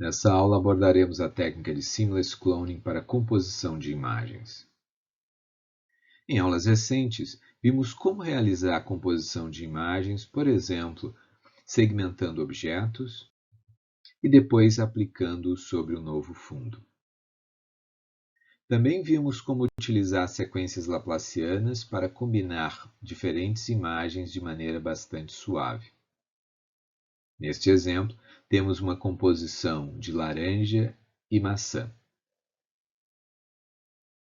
Nessa aula abordaremos a técnica de Seamless Cloning para composição de imagens. Em aulas recentes, vimos como realizar a composição de imagens, por exemplo, segmentando objetos e depois aplicando-os sobre um novo fundo. Também vimos como utilizar sequências laplacianas para combinar diferentes imagens de maneira bastante suave. Neste exemplo, temos uma composição de laranja e maçã.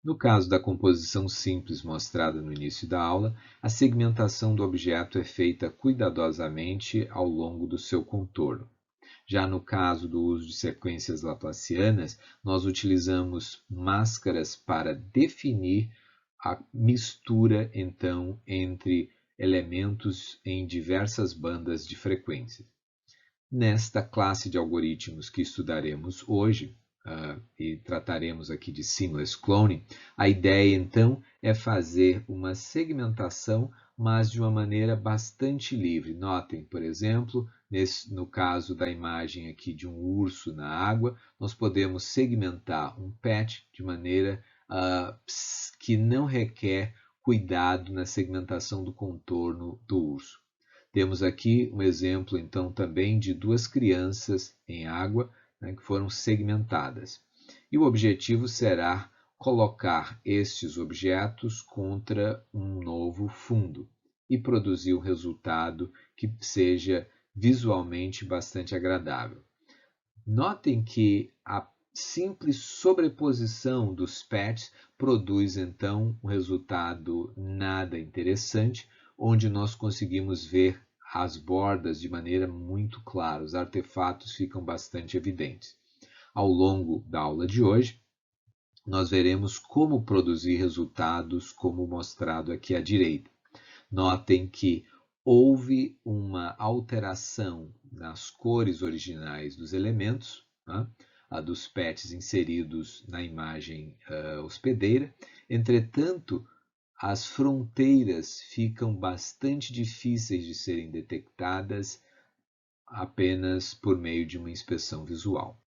No caso da composição simples mostrada no início da aula, a segmentação do objeto é feita cuidadosamente ao longo do seu contorno. Já no caso do uso de sequências laplacianas, nós utilizamos máscaras para definir a mistura, então, entre elementos em diversas bandas de frequência. Nesta classe de algoritmos que estudaremos hoje, e trataremos aqui de Seamless Cloning, a ideia então é fazer uma segmentação, mas de uma maneira bastante livre. Notem, por exemplo, no caso da imagem aqui de um urso na água, nós podemos segmentar um patch de maneira que não requer cuidado na segmentação do contorno do urso. Temos aqui um exemplo, então, também de duas crianças em água, né, que foram segmentadas. E o objetivo será colocar estes objetos contra um novo fundo e produzir um resultado que seja visualmente bastante agradável. Notem que a simples sobreposição dos patches produz, então, um resultado nada interessante, onde nós conseguimos ver as bordas de maneira muito clara, os artefatos ficam bastante evidentes. Ao longo da aula de hoje, nós veremos como produzir resultados como mostrado aqui à direita. Notem que houve uma alteração nas cores originais dos elementos, né, dos patches inseridos na imagem hospedeira. Entretanto, as fronteiras ficam bastante difíceis de serem detectadas apenas por meio de uma inspeção visual.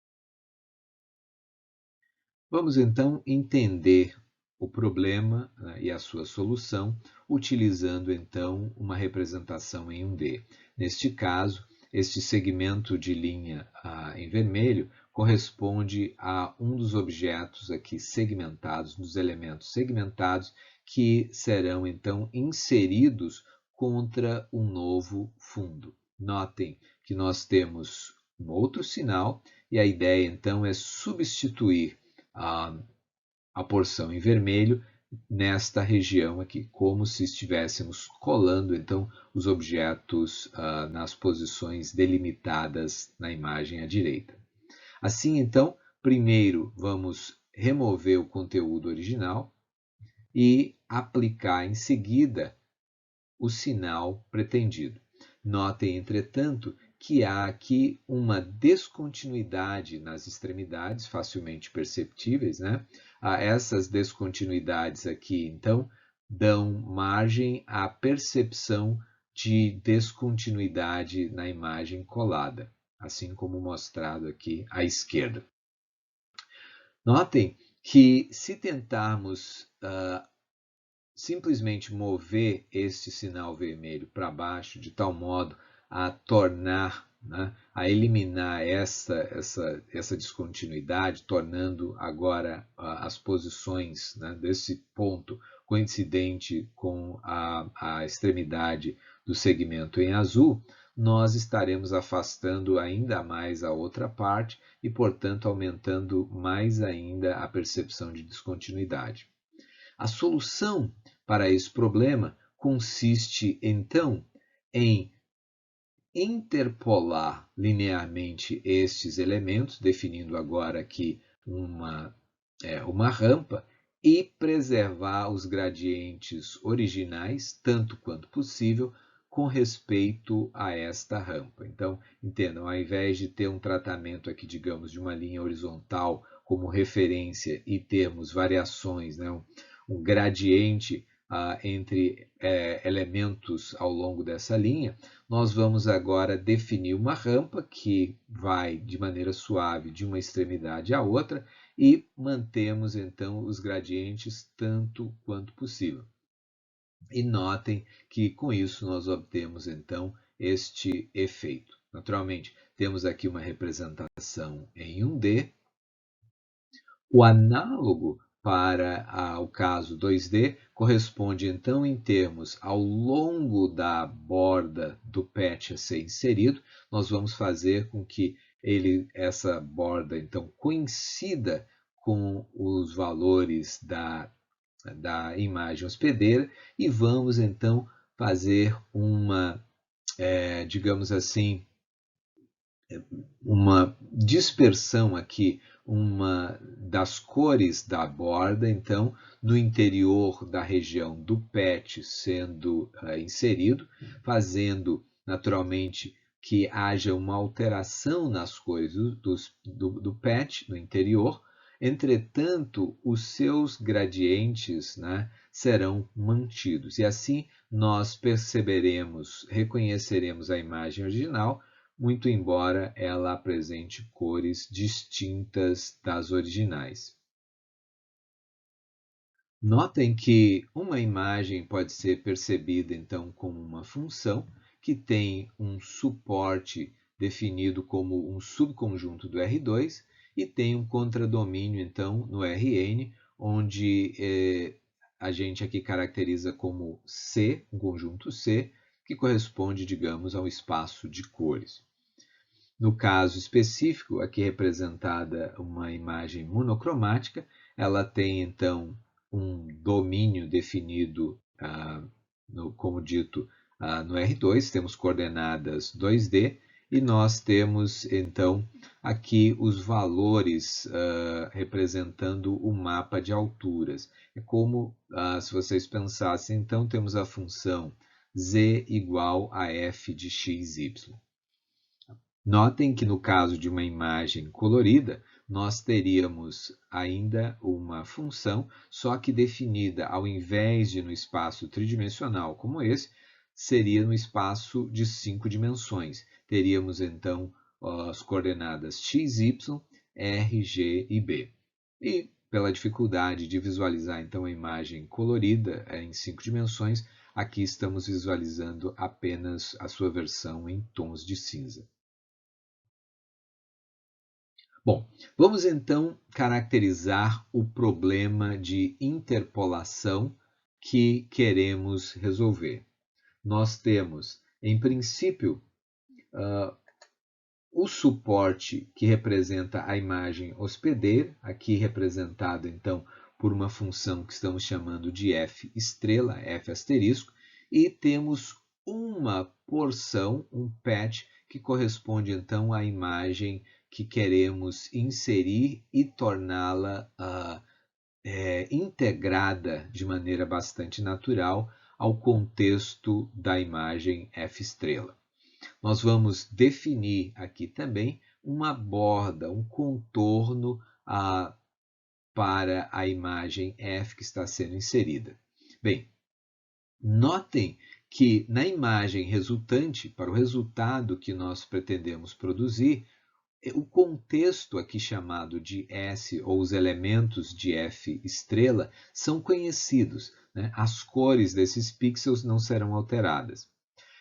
Vamos então entender o problema, né, e a sua solução, utilizando então uma representação em 1D. Neste caso, este segmento de linha em vermelho corresponde a um dos objetos aqui segmentados, dos elementos segmentados, que serão então inseridos contra um novo fundo. Notem que nós temos um outro sinal e a ideia então é substituir a porção em vermelho nesta região aqui, como se estivéssemos colando então os objetos nas posições delimitadas na imagem à direita. Assim, então, primeiro vamos remover o conteúdo original e aplicar em seguida o sinal pretendido. Notem, entretanto, que há aqui uma descontinuidade nas extremidades, facilmente perceptíveis, né? Essas descontinuidades aqui, então, dão margem à percepção de descontinuidade na imagem colada, assim como mostrado aqui à esquerda. Notem que se tentarmos simplesmente mover este sinal vermelho para baixo de tal modo a tornar, né, a eliminar essa descontinuidade, tornando agora as posições, né, desse ponto coincidente com a extremidade do segmento em azul, nós estaremos afastando ainda mais a outra parte e, portanto, aumentando mais ainda a percepção de descontinuidade. A solução para esse problema consiste, então, em interpolar linearmente estes elementos, definindo agora aqui uma rampa, e preservar os gradientes originais, tanto quanto possível, com respeito a esta rampa. Então, entendam, ao invés de ter um tratamento aqui, digamos, de uma linha horizontal como referência e termos variações, né, um gradiente entre elementos ao longo dessa linha, nós vamos agora definir uma rampa que vai de maneira suave de uma extremidade à outra e mantemos então os gradientes tanto quanto possível. E notem que com isso nós obtemos então este efeito. Naturalmente, temos aqui uma representação em 1D. O análogo para o caso 2D corresponde então em termos ao longo da borda do patch a ser inserido, nós vamos fazer com que essa borda então coincida com os valores da imagem hospedeira e vamos então fazer digamos assim, uma dispersão aqui, uma das cores da borda, então, no interior da região do patch sendo inserido, fazendo naturalmente que haja uma alteração nas cores do patch no interior. Entretanto, os seus gradientes, né, serão mantidos. E assim nós reconheceremos a imagem original, muito embora ela apresente cores distintas das originais. Notem que uma imagem pode ser percebida então como uma função que tem um suporte definido como um subconjunto do R2 e tem um contradomínio então no Rn, onde a gente aqui caracteriza como C, um conjunto C, que corresponde, digamos, ao espaço de cores. No caso específico, aqui representada uma imagem monocromática, ela tem então um domínio definido, como dito, no R2, temos coordenadas 2D, e nós temos então aqui os valores representando o mapa de alturas. É como se vocês pensassem, então temos a função z igual a f de x, y. Notem que no caso de uma imagem colorida, nós teríamos ainda uma função, só que definida ao invés de no espaço tridimensional como esse, seria no espaço de 5 dimensões. Teríamos então as coordenadas x, y, r, g e b. E pela dificuldade de visualizar então a imagem colorida em 5 dimensões, aqui estamos visualizando apenas a sua versão em tons de cinza. Bom, vamos então caracterizar o problema de interpolação que queremos resolver. Nós temos, em princípio, o suporte que representa a imagem hospedeira, aqui representado então por uma função que estamos chamando de f estrela, f asterisco, e temos uma porção, um patch, que corresponde então à imagem que queremos inserir e torná-la integrada de maneira bastante natural ao contexto da imagem f estrela. Nós vamos definir aqui também uma borda, um contorno para a imagem f que está sendo inserida. Bem, notem que na imagem resultante, para o resultado que nós pretendemos produzir, o contexto aqui chamado de S, ou os elementos de F estrela, são conhecidos, né? As cores desses pixels não serão alteradas.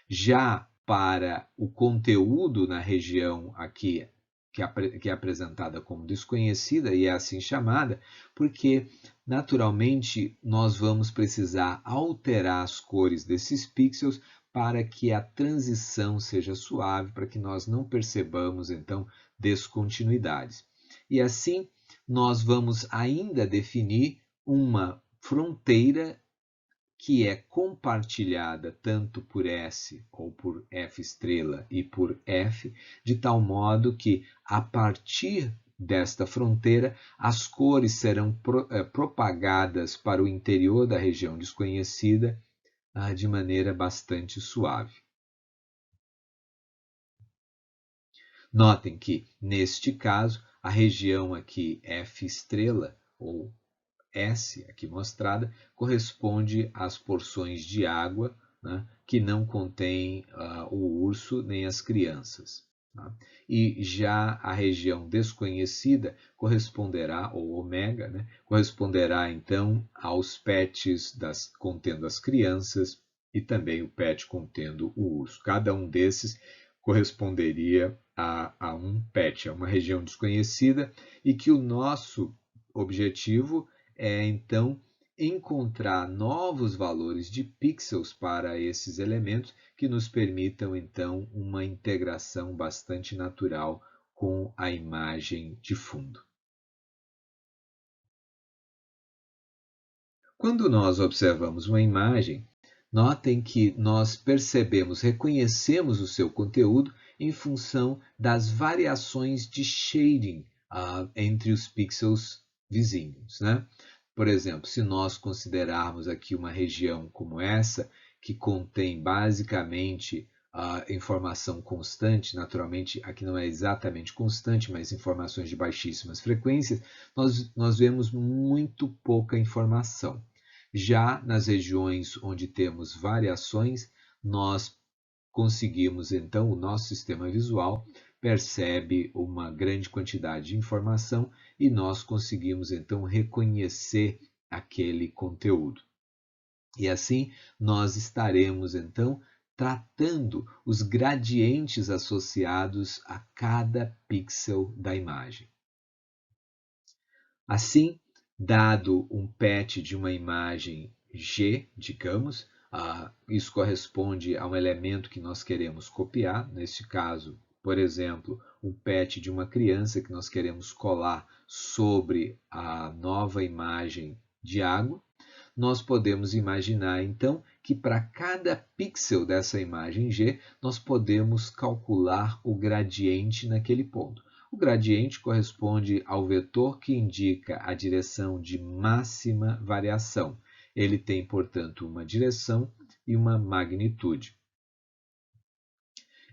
Já para o conteúdo na região aqui, que é apresentada como desconhecida, e é assim chamada, porque naturalmente nós vamos precisar alterar as cores desses pixels para que a transição seja suave, para que nós não percebamos então descontinuidades. E assim nós vamos ainda definir uma fronteira que é compartilhada tanto por S ou por F estrela e por F, de tal modo que a partir desta fronteira as cores serão propagadas para o interior da região desconhecida de maneira bastante suave. Notem que, neste caso, a região aqui F estrela, ou S, aqui mostrada, corresponde às porções de água, né, que não contém o urso nem as crianças. Tá? E já a região desconhecida corresponderá, ou ômega, né, corresponderá então aos PETs contendo as crianças e também o PET contendo o urso. Cada um desses corresponderia a um PET, a uma região desconhecida, e que o nosso objetivo é então encontrar novos valores de pixels para esses elementos que nos permitam então uma integração bastante natural com a imagem de fundo. Quando nós observamos uma imagem, notem que nós percebemos, reconhecemos o seu conteúdo em função das variações de shading entre os pixels vizinhos, né? Por exemplo, se nós considerarmos aqui uma região como essa, que contém basicamente informação constante, naturalmente aqui não é exatamente constante, mas informações de baixíssimas frequências, nós vemos muito pouca informação. Já nas regiões onde temos variações, nós conseguimos, então, o nosso sistema visual percebe uma grande quantidade de informação e nós conseguimos, então, reconhecer aquele conteúdo. E assim, nós estaremos, então, tratando os gradientes associados a cada pixel da imagem. Assim, dado um PET de uma imagem G, digamos, isso corresponde a um elemento que nós queremos copiar, neste caso, por exemplo, um PET de uma criança que nós queremos colar sobre a nova imagem de água, nós podemos imaginar então que para cada pixel dessa imagem G, nós podemos calcular o gradiente naquele ponto. O gradiente corresponde ao vetor que indica a direção de máxima variação. Ele tem, portanto, uma direção e uma magnitude.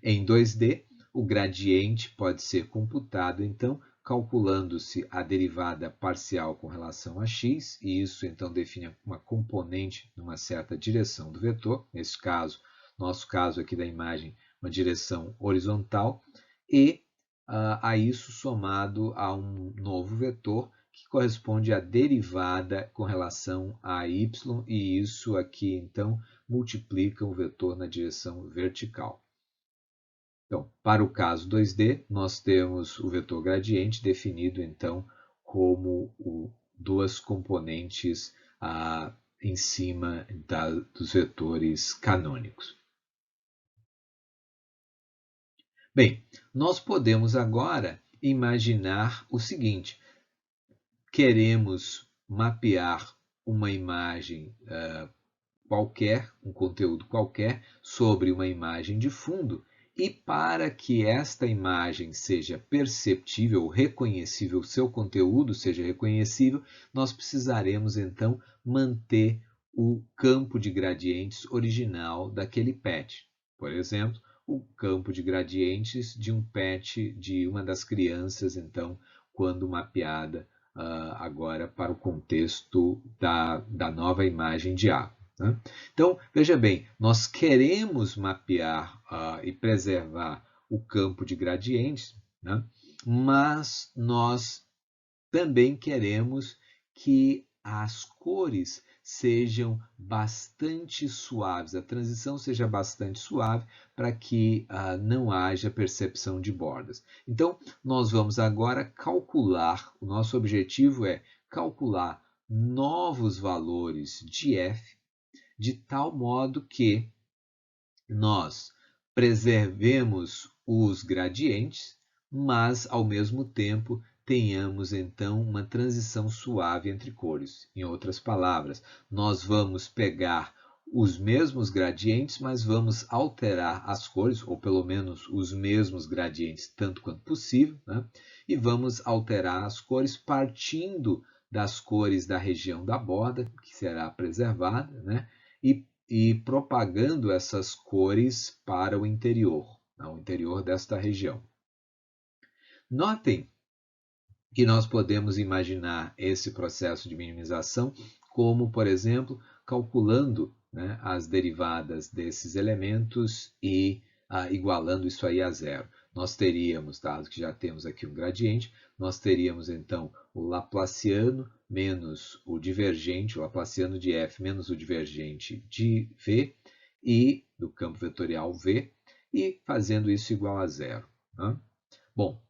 Em 2D, o gradiente pode ser computado, então, calculando-se a derivada parcial com relação a x, e isso então define uma componente numa certa direção do vetor, nesse caso, nosso caso aqui da imagem, uma direção horizontal, e a isso somado a um novo vetor que corresponde à derivada com relação a y, e isso aqui então multiplica o vetor na direção vertical. Então, para o caso 2D, nós temos o vetor gradiente definido, então, como duas componentes em cima dos vetores canônicos. Bem, nós podemos agora imaginar o seguinte: queremos mapear uma imagem qualquer, um conteúdo qualquer, sobre uma imagem de fundo, e para que esta imagem seja perceptível, reconhecível, seu conteúdo seja reconhecível, nós precisaremos então manter o campo de gradientes original daquele PET. Por exemplo, o campo de gradientes de um PET de uma das crianças, então, quando mapeada agora para o contexto da nova imagem de água. Né? Então, veja bem, nós queremos mapear e preservar o campo de gradientes, né? Mas nós também queremos que as cores sejam bastante suaves, a transição seja bastante suave para que não haja percepção de bordas. Então, nós vamos agora calcular, o nosso objetivo é calcular novos valores de f, de tal modo que nós preservemos os gradientes, mas ao mesmo tempo tenhamos então uma transição suave entre cores. Em outras palavras, nós vamos pegar os mesmos gradientes, mas vamos alterar as cores, ou pelo menos os mesmos gradientes, tanto quanto possível, né? E vamos alterar as cores partindo das cores da região da borda, que será preservada, né? E propagando essas cores para o interior desta região. Notem que nós podemos imaginar esse processo de minimização como, por exemplo, calculando, né, as derivadas desses elementos e igualando isso aí a zero. Nós teríamos, dado que já temos aqui um gradiente, nós teríamos então o Laplaciano menos o divergente, o Laplaciano de f menos o divergente de v, e do campo vetorial v, e fazendo isso igual a zero. Né? Bom,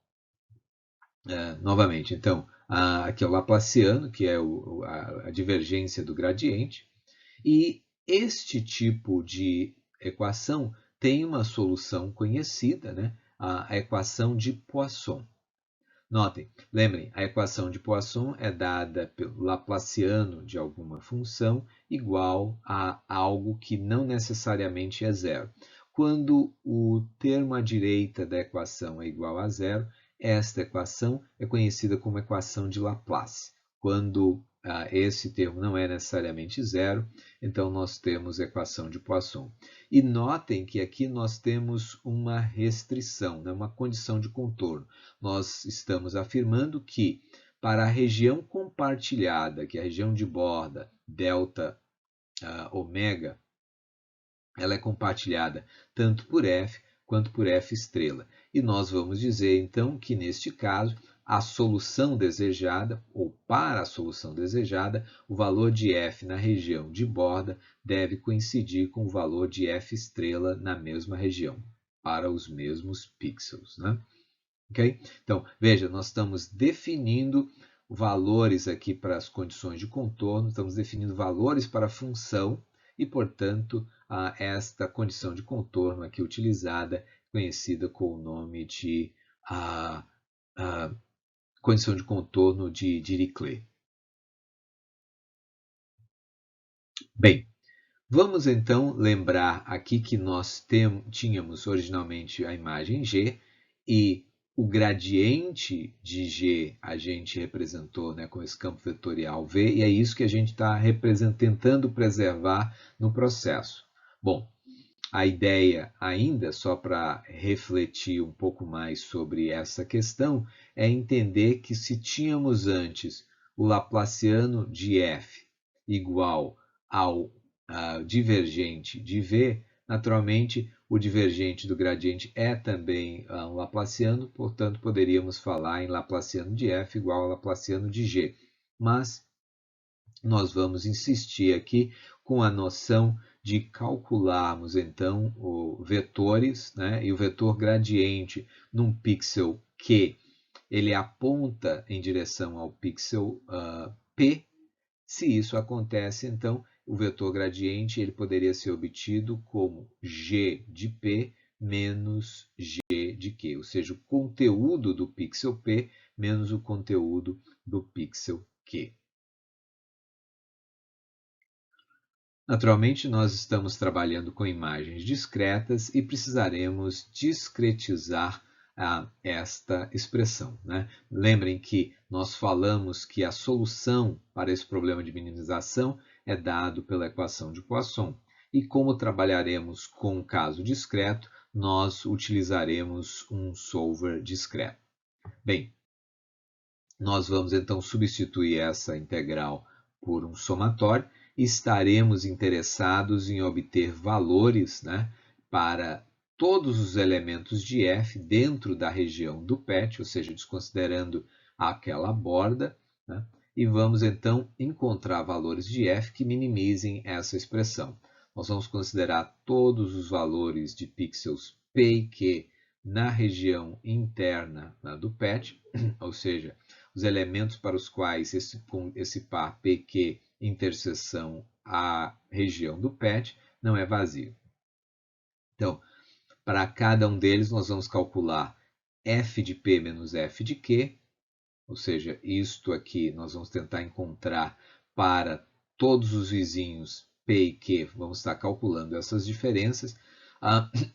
novamente, então, aqui é o Laplaciano, que é a divergência do gradiente, e este tipo de equação tem uma solução conhecida, né? A equação de Poisson. Notem, lembrem, a equação de Poisson é dada pelo Laplaciano de alguma função igual a algo que não necessariamente é zero. Quando o termo à direita da equação é igual a zero, esta equação é conhecida como equação de Laplace. Quando esse termo não é necessariamente zero, então nós temos a equação de Poisson. E notem que aqui nós temos uma restrição, né, uma condição de contorno. Nós estamos afirmando que para a região compartilhada, que é a região de borda, delta ômega, ela é compartilhada tanto por f quanto por f estrela. E nós vamos dizer, então, que neste caso, a solução desejada, ou para a solução desejada, o valor de f na região de borda deve coincidir com o valor de f estrela na mesma região, para os mesmos pixels. Né? Okay? Então, veja, nós estamos definindo valores aqui para as condições de contorno, estamos definindo valores para a função e, portanto, esta condição de contorno aqui utilizada, conhecida com o nome de condição de contorno de Dirichlet. Bem, vamos então lembrar aqui que nós tínhamos originalmente a imagem G e o gradiente de G a gente representou, né, com esse campo vetorial V, e é isso que a gente está tentando preservar no processo. Bom, a ideia ainda, só para refletir um pouco mais sobre essa questão, é entender que se tínhamos antes o Laplaciano de f igual ao divergente de v, naturalmente o divergente do gradiente é também um Laplaciano, portanto poderíamos falar em Laplaciano de f igual ao Laplaciano de g. Mas nós vamos insistir aqui com a noção de calcularmos então vetores, né, e o vetor gradiente num pixel Q, ele aponta em direção ao pixel P. Se isso acontece, então o vetor gradiente ele poderia ser obtido como G de P menos G de Q, ou seja, o conteúdo do pixel P menos o conteúdo do pixel Q. Naturalmente, nós estamos trabalhando com imagens discretas e precisaremos discretizar esta expressão. Né? Lembrem que nós falamos que a solução para esse problema de minimização é dado pela equação de Poisson. E como trabalharemos com um caso discreto, nós utilizaremos um solver discreto. Bem, nós vamos então substituir essa integral por um somatório e estaremos interessados em obter valores, né, para todos os elementos de f dentro da região do PET, ou seja, desconsiderando aquela borda, né, e vamos então encontrar valores de f que minimizem essa expressão. Nós vamos considerar todos os valores de pixels p e q na região interna, né, do PET, ou seja, os elementos para os quais esse par PQ interseção a região do PET não é vazio. Então, para cada um deles, nós vamos calcular f de P menos f de Q, ou seja, isto aqui nós vamos tentar encontrar para todos os vizinhos P e Q, vamos estar calculando essas diferenças,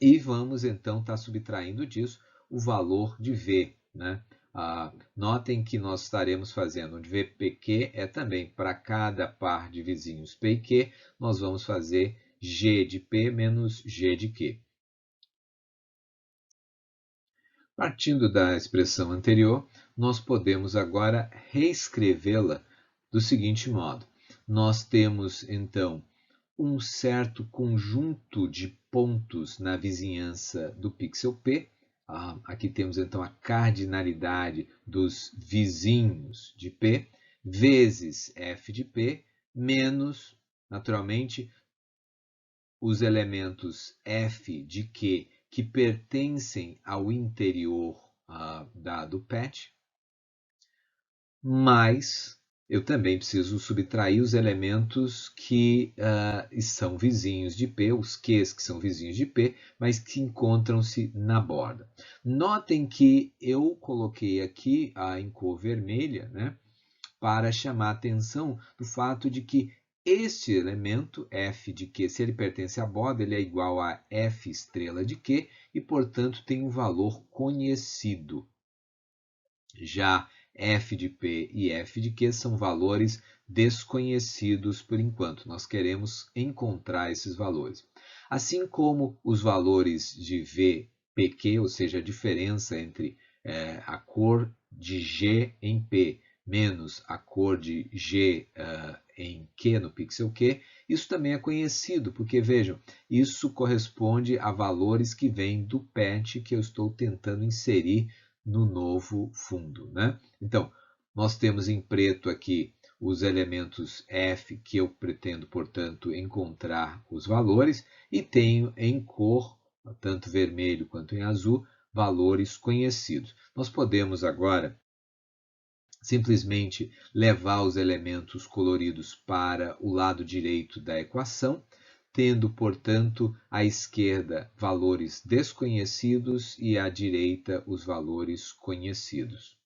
e vamos então estar subtraindo disso o valor de V, né? Notem que nós estaremos fazendo onde VPQ é também para cada par de vizinhos P e Q, nós vamos fazer G de P menos G de Q. Partindo da expressão anterior, nós podemos agora reescrevê-la do seguinte modo. Nós temos, então, um certo conjunto de pontos na vizinhança do pixel P. Aqui temos, então, a cardinalidade dos vizinhos de P, vezes f de P, menos, naturalmente, os elementos f de Q que pertencem ao interior do patch, mas eu também preciso subtrair os elementos que são vizinhos de P, os Qs que são vizinhos de P, mas que encontram-se na borda. Notem que eu coloquei aqui em cor vermelha, né, para chamar a atenção do fato de que este elemento, f de Q, se ele pertence à borda, ele é igual a f estrela de Q e, portanto, tem um valor conhecido. Já f de P e f de Q são valores desconhecidos por enquanto. Nós queremos encontrar esses valores. Assim como os valores de V, PQ, ou seja, a diferença entre a cor de G em P menos a cor de G em Q, no pixel Q, isso também é conhecido, porque vejam, isso corresponde a valores que vêm do patch que eu estou tentando inserir no novo fundo, né? Então, nós temos em preto aqui os elementos F que eu pretendo, portanto, encontrar os valores e tenho em cor, tanto vermelho quanto em azul, valores conhecidos. Nós podemos agora simplesmente levar os elementos coloridos para o lado direito da equação, tendo, portanto, à esquerda valores desconhecidos e à direita os valores conhecidos.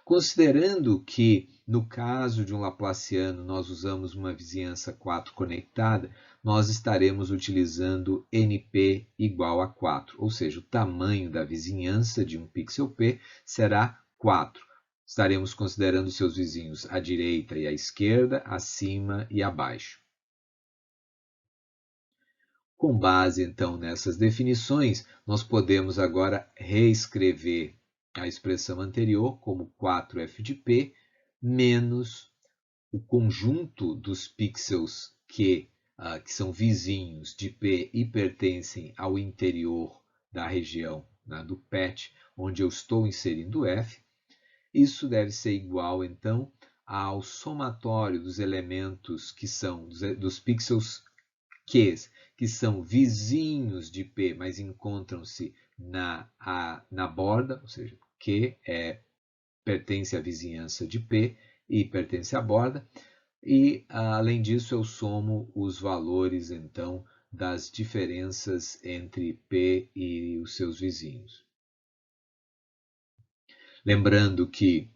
Considerando que, no caso de um Laplaciano, nós usamos uma vizinhança 4 conectada, nós estaremos utilizando NP igual a 4, ou seja, o tamanho da vizinhança de um pixel P será 4. Estaremos considerando seus vizinhos à direita e à esquerda, acima e abaixo. Com base, então, nessas definições, nós podemos agora reescrever a expressão anterior como 4f de P menos o conjunto dos pixels que são vizinhos de P e pertencem ao interior da região do patch, onde eu estou inserindo f. Isso deve ser igual, então, ao somatório dos elementos que são dos pixels Qs, que são vizinhos de P, mas encontram-se na borda, ou seja, Q pertence à vizinhança de P e pertence à borda. E, além disso, eu somo os valores, então, das diferenças entre P e os seus vizinhos. Lembrando que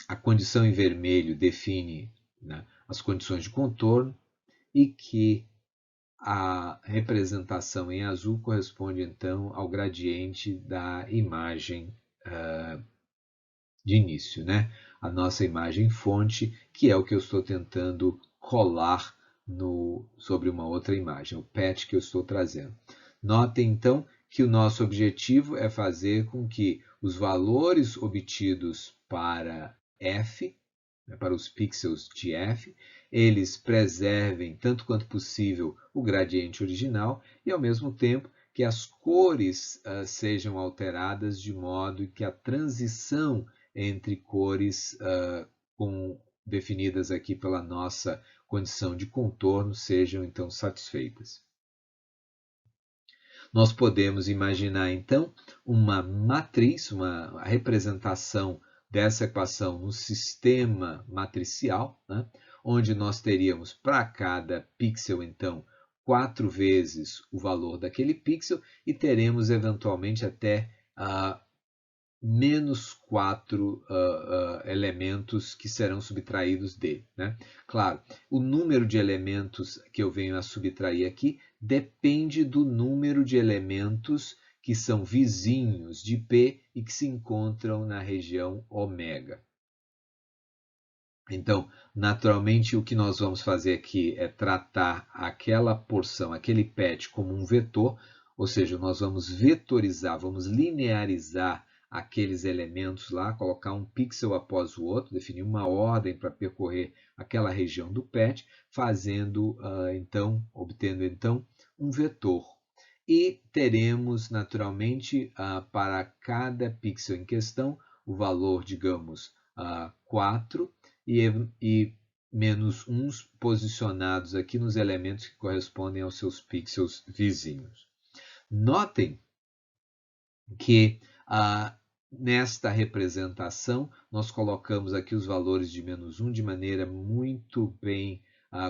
a condição em vermelho define, né, as condições de contorno e que a representação em azul corresponde, então, ao gradiente da imagem de início, né? A nossa imagem fonte, que é o que eu estou tentando colar sobre uma outra imagem, o patch que eu estou trazendo. Notem, então, que o nosso objetivo é fazer com que os valores obtidos para f, para os pixels de f, eles preservem, tanto quanto possível, o gradiente original e, ao mesmo tempo, que as cores sejam alteradas de modo que a transição entre cores definidas aqui pela nossa condição de contorno sejam, então, satisfeitas. Nós podemos imaginar, então, uma matriz, uma representação dessa equação no sistema matricial, né, onde nós teríamos para cada pixel, então, 4 vezes o valor daquele pixel e teremos, eventualmente, até menos 4 elementos que serão subtraídos dele, né? Claro, o número de elementos que eu venho a subtrair aqui depende do número de elementos que são vizinhos de P e que se encontram na região ômega. Então, naturalmente, o que nós vamos fazer aqui é tratar aquela porção, aquele patch, como um vetor, ou seja, nós vamos vetorizar, vamos linearizar aqueles elementos lá, colocar um pixel após o outro, definir uma ordem para percorrer aquela região do PET, obtendo então um vetor. E teremos naturalmente para cada pixel em questão o valor, digamos, 4 e menos 1 posicionados aqui nos elementos que correspondem aos seus pixels vizinhos. Notem que nesta representação nós colocamos aqui os valores de menos 1 de maneira muito bem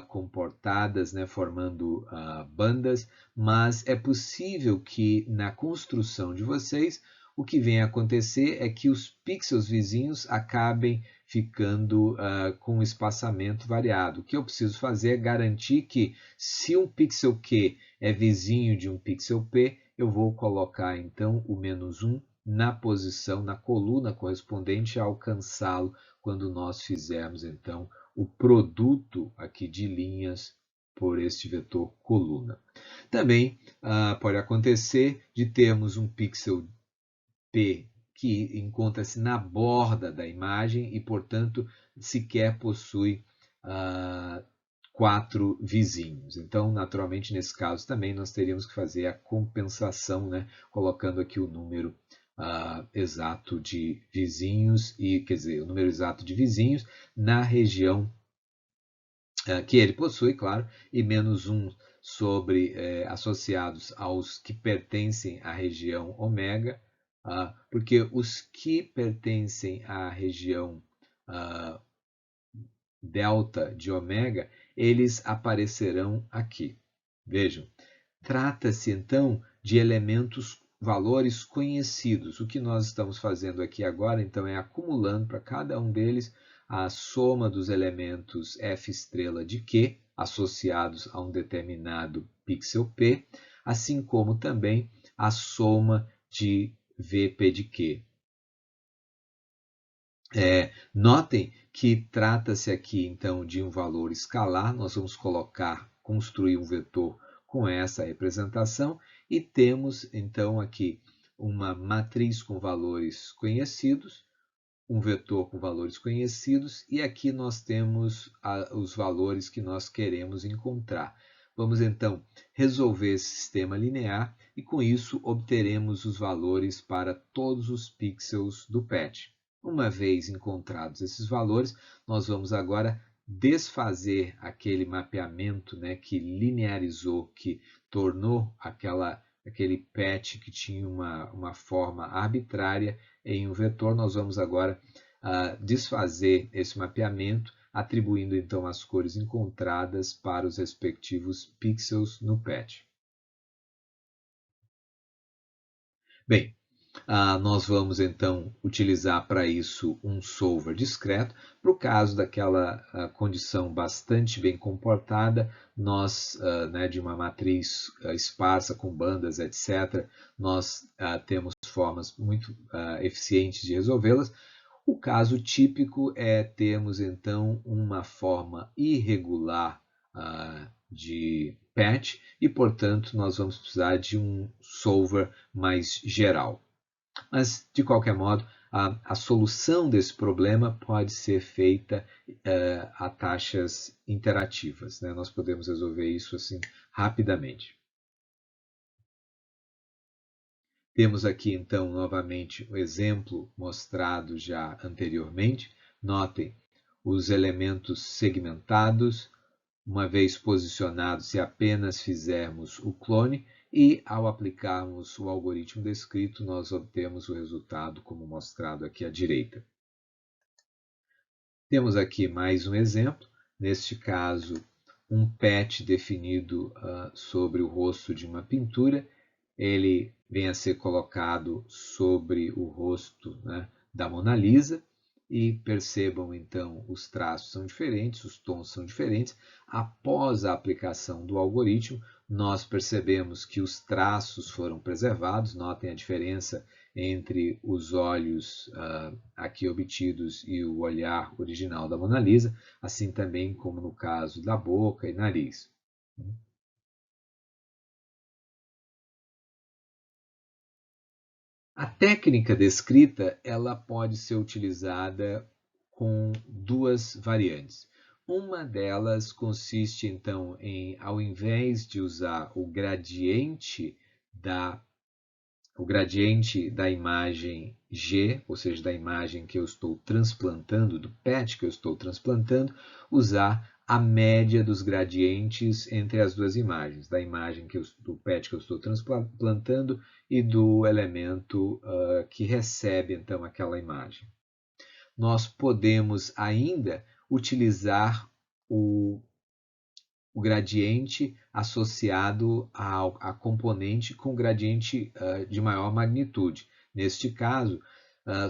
comportadas, né, formando bandas, mas é possível que na construção de vocês o que venha a acontecer é que os pixels vizinhos acabem ficando com um espaçamento variado. O que eu preciso fazer é garantir que se um pixel Q é vizinho de um pixel P, eu vou colocar então o menos 1 na posição, na coluna correspondente a alcançá-lo quando nós fizermos então o produto aqui de linhas por este vetor coluna. Também pode acontecer de termos um pixel P que encontra-se na borda da imagem e, portanto, sequer possui 4 vizinhos. Então, naturalmente, nesse caso também nós teríamos que fazer a compensação, né, colocando aqui o número exato de vizinhos, o número exato de vizinhos na região que ele possui, claro, e menos 1 sobre associados aos que pertencem à região ômega, porque os que pertencem à região delta de ômega, eles aparecerão aqui. Vejam, trata-se então de valores conhecidos. O que nós estamos fazendo aqui agora, então, é acumulando para cada um deles a soma dos elementos f' de Q, associados a um determinado pixel P, assim como também a soma de Vp de Q. Notem que trata-se aqui, então, de um valor escalar. Nós vamos construir um vetor com essa representação e temos, então, aqui uma matriz com valores conhecidos, um vetor com valores conhecidos e aqui nós temos os valores que nós queremos encontrar. Vamos, então, resolver esse sistema linear e, com isso, obteremos os valores para todos os pixels do PET. Uma vez encontrados esses valores, nós vamos agora desfazer aquele mapeamento, né, que linearizou, que tornou aquele PET que tinha uma forma arbitrária em um vetor. Nós vamos agora desfazer esse mapeamento, atribuindo então as cores encontradas para os respectivos pixels no PET. Bem, nós vamos então utilizar para isso um solver discreto. Para o caso daquela condição bastante bem comportada, nós, de uma matriz esparsa com bandas, etc., nós temos formas muito eficientes de resolvê-las. O caso típico é termos então uma forma irregular de patch e, portanto, nós vamos precisar de um solver mais geral. Mas, de qualquer modo, a solução desse problema pode ser feita a taxas interativas, né? Nós podemos resolver isso assim rapidamente. Temos aqui, então, novamente o exemplo mostrado já anteriormente. Notem os elementos segmentados, uma vez posicionados, se apenas fizermos o clone, e ao aplicarmos o algoritmo descrito, nós obtemos o resultado como mostrado aqui à direita. Temos aqui mais um exemplo, neste caso, um PET definido sobre o rosto de uma pintura. Ele vem a ser colocado sobre o rosto, né, da Mona Lisa, e percebam então os traços são diferentes, os tons são diferentes. Após a aplicação do algoritmo, nós percebemos que os traços foram preservados. Notem a diferença entre os olhos aqui obtidos e o olhar original da Mona Lisa, assim também como no caso da boca e nariz. A técnica descrita ela pode ser utilizada com duas variantes. Uma delas consiste, então, em, ao invés de usar o gradiente da imagem G, ou seja, da imagem que eu estou transplantando, do PET que eu estou transplantando, usar a média dos gradientes entre as duas imagens, da imagem do PET que eu estou transplantando e do elemento que recebe, então, aquela imagem. Nós podemos ainda utilizar o gradiente associado a componente com gradiente de maior magnitude. Neste caso,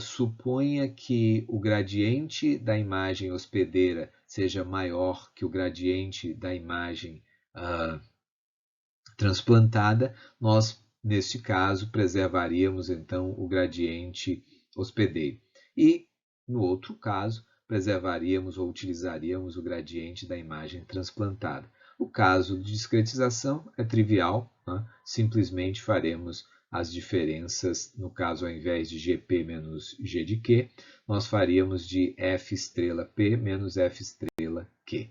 suponha que o gradiente da imagem hospedeira seja maior que o gradiente da imagem transplantada, nós, neste caso, preservaríamos então o gradiente hospedeiro. E, no outro caso, preservaríamos ou utilizaríamos o gradiente da imagem transplantada. O caso de discretização é trivial, né? Simplesmente faremos as diferenças, no caso, ao invés de GP menos G de Q, nós faríamos de F estrela P menos F estrela Q.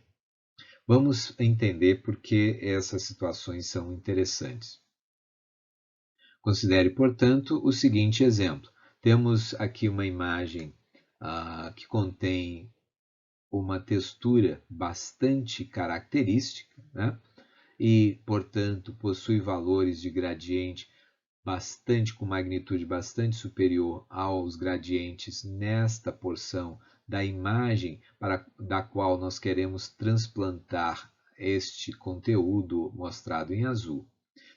Vamos entender por que essas situações são interessantes. Considere, portanto, o seguinte exemplo. Temos aqui uma imagem que contém uma textura bastante característica, né? E, portanto, possui valores de gradiente com magnitude bastante superior aos gradientes nesta porção da imagem da qual nós queremos transplantar este conteúdo mostrado em azul.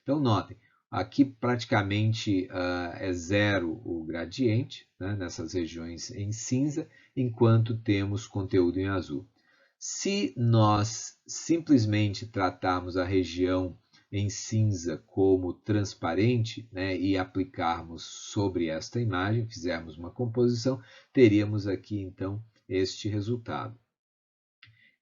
Então, notem, aqui praticamente é zero o gradiente, né, nessas regiões em cinza, enquanto temos conteúdo em azul. Se nós simplesmente tratarmos a região em cinza como transparente, né, e aplicarmos sobre esta imagem, fizermos uma composição, teríamos aqui então este resultado.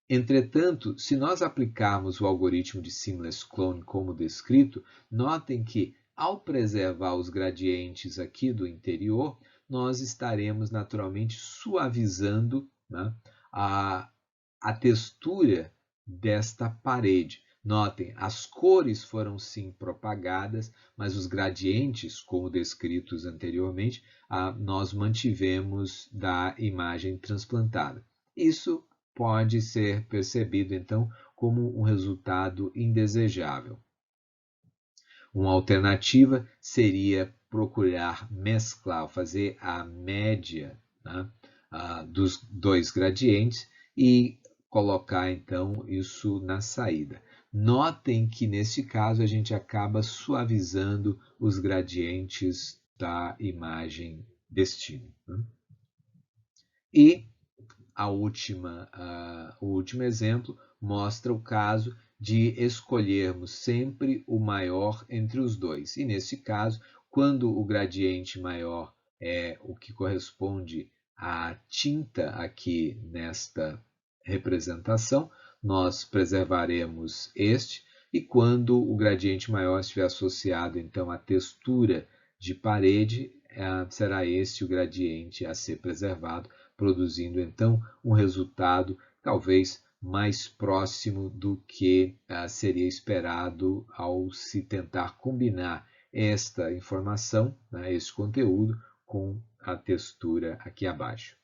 Entretanto, se nós aplicarmos o algoritmo de Seamless Clone como descrito, notem que ao preservar os gradientes aqui do interior, nós estaremos naturalmente suavizando, né, a textura desta parede. Notem, as cores foram sim propagadas, mas os gradientes, como descritos anteriormente, nós mantivemos da imagem transplantada. Isso pode ser percebido, então, como um resultado indesejável. Uma alternativa seria procurar mesclar, fazer a média, né, dos dois gradientes e colocar então isso na saída. Notem que neste caso a gente acaba suavizando os gradientes da imagem destino, né? E o último exemplo mostra o caso de escolhermos sempre o maior entre os dois. E nesse caso, quando o gradiente maior é o que corresponde à tinta aqui nesta representação, nós preservaremos este, e quando o gradiente maior estiver associado então à textura de parede, será este o gradiente a ser preservado, produzindo então um resultado talvez mais próximo do que seria esperado ao se tentar combinar esta informação, né, este conteúdo, com a textura aqui abaixo.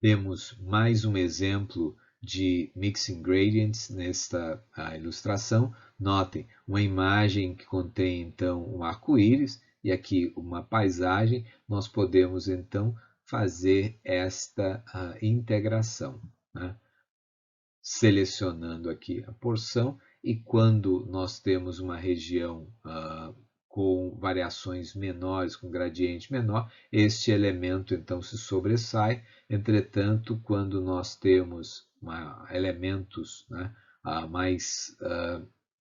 Temos mais um exemplo de Mixing Gradients nesta ilustração. Notem, uma imagem que contém então um arco-íris e aqui uma paisagem. Nós podemos então fazer esta integração, né? Selecionando aqui a porção, e quando nós temos uma região com variações menores, com gradiente menor, este elemento então se sobressai. Entretanto, quando nós temos elementos, né, mais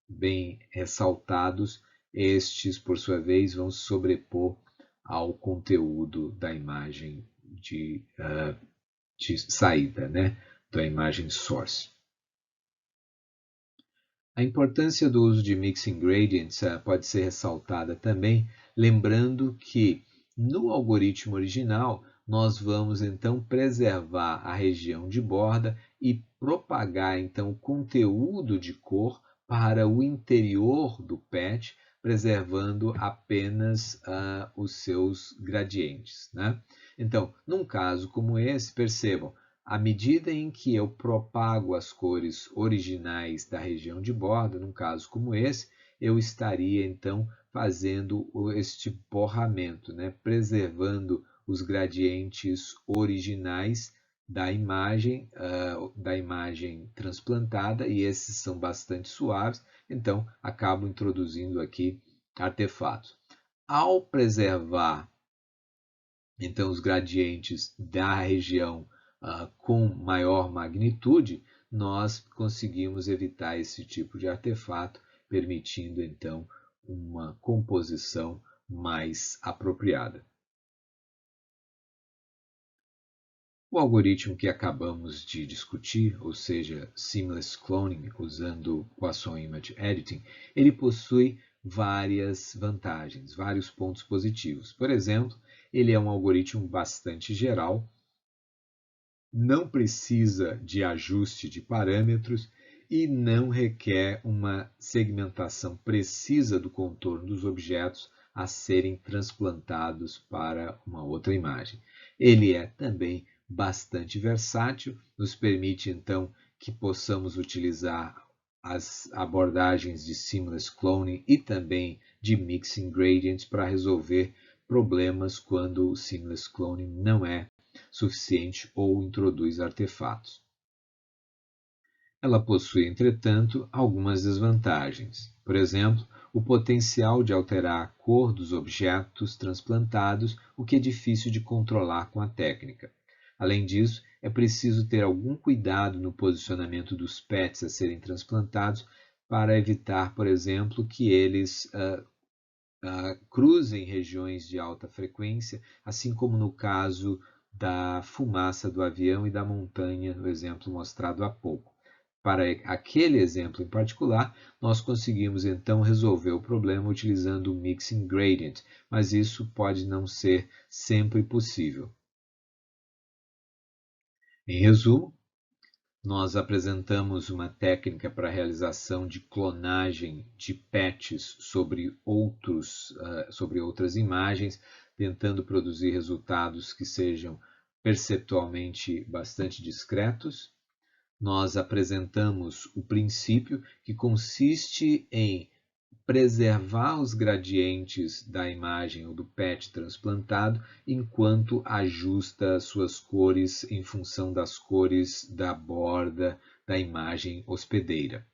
bem ressaltados, estes, por sua vez, vão se sobrepor ao conteúdo da imagem de saída, né, da imagem source. A importância do uso de Mixing Gradients pode ser ressaltada também, lembrando que no algoritmo original nós vamos então preservar a região de borda e propagar então o conteúdo de cor para o interior do patch, preservando apenas os seus gradientes, né? Então, num caso como esse, percebam, à medida em que eu propago as cores originais da região de borda, num caso como esse, eu estaria então fazendo este borramento, né? Preservando os gradientes originais da imagem transplantada, e esses são bastante suaves, então acabo introduzindo aqui artefatos. Ao preservar então os gradientes da região com maior magnitude, nós conseguimos evitar esse tipo de artefato, permitindo então uma composição mais apropriada. O algoritmo que acabamos de discutir, ou seja, Seamless Cloning, usando Poisson Image Editing, ele possui várias vantagens, vários pontos positivos. Por exemplo, ele é um algoritmo bastante geral, não precisa de ajuste de parâmetros e não requer uma segmentação precisa do contorno dos objetos a serem transplantados para uma outra imagem. Ele é também bastante versátil, nos permite então que possamos utilizar as abordagens de Seamless Cloning e também de Mixing Gradients para resolver problemas quando o Seamless Cloning não é suficiente ou introduz artefatos. Ela possui, entretanto, algumas desvantagens. Por exemplo, o potencial de alterar a cor dos objetos transplantados, o que é difícil de controlar com a técnica. Além disso, é preciso ter algum cuidado no posicionamento dos PETs a serem transplantados para evitar, por exemplo, que eles cruzem regiões de alta frequência, assim como no caso da fumaça do avião e da montanha, no exemplo mostrado há pouco. Para aquele exemplo em particular, nós conseguimos então resolver o problema utilizando o Mixing Gradient, mas isso pode não ser sempre possível. Em resumo, nós apresentamos uma técnica para a realização de clonagem de patches sobre outras imagens, tentando produzir resultados que sejam perceptualmente bastante discretos. Nós apresentamos o princípio que consiste em preservar os gradientes da imagem ou do PET transplantado enquanto ajusta suas cores em função das cores da borda da imagem hospedeira.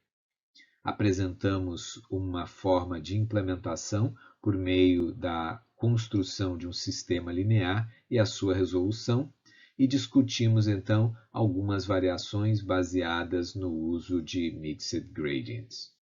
Apresentamos uma forma de implementação por meio da construção de um sistema linear e a sua resolução, e discutimos então algumas variações baseadas no uso de Mixed Gradients.